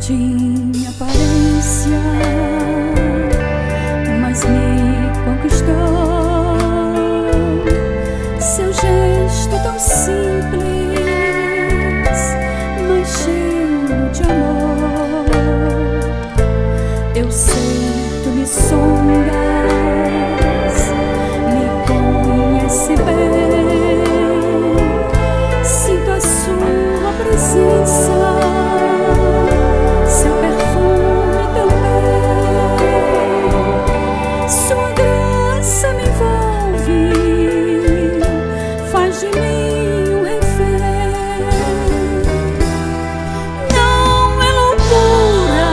tinha aparência, mas me conquistou. Seu gesto tão simples, mas cheio de amor. Eu sei, tu me sondas, me conhece bem. Sinto a sua presença, seu perfume também. Sua graça me envolve, faz de mim um refém. Não é loucura,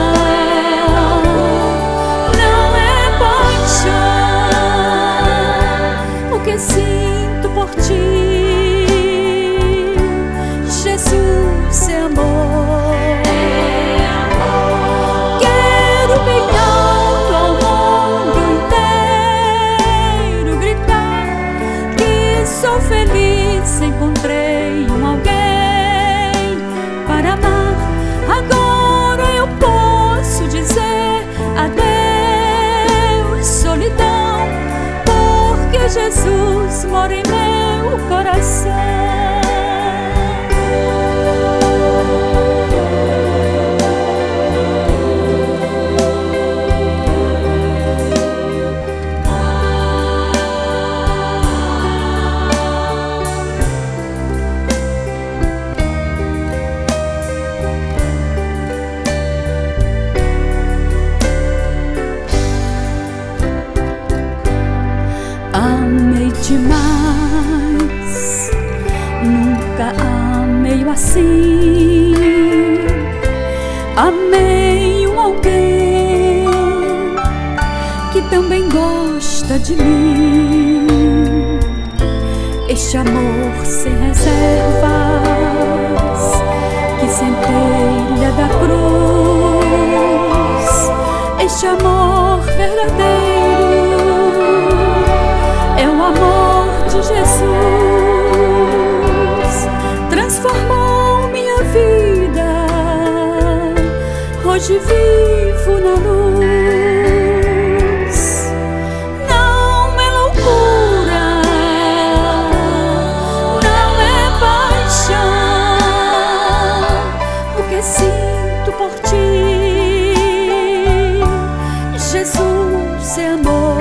não é paixão, o que sinto por ti, Jesus é amor. Quero bem alto ao mundo inteiro gritar que sou feliz, encontrei alguém para amar. Agora eu posso dizer adeus, solidão, porque Jesus mora em meu coração. Amei demais, nunca amei assim. Amei um alguém que também gosta de mim. Este amor sem reservas que centelha da cruz. Este amor verdadeiro é o amor de Jesus. Transformou minha vida, hoje vivo na luz. Não é loucura, não é paixão, o que sinto por ti, Jesus é amor.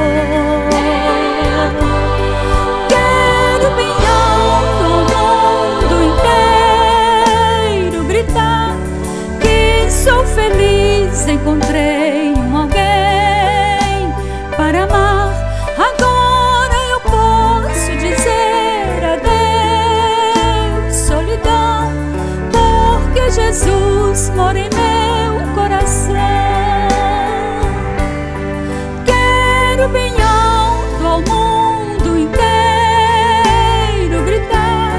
Sou feliz, encontrei alguém para amar. Agora eu posso dizer adeus, solidão, porque Jesus mora em meu coração. Quero bem alto ao mundo inteiro gritar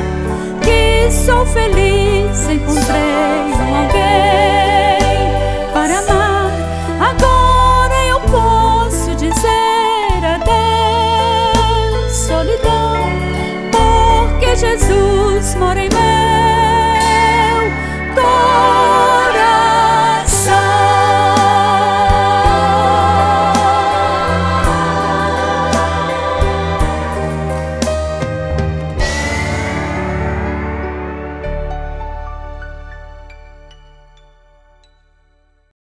que sou feliz, encontrei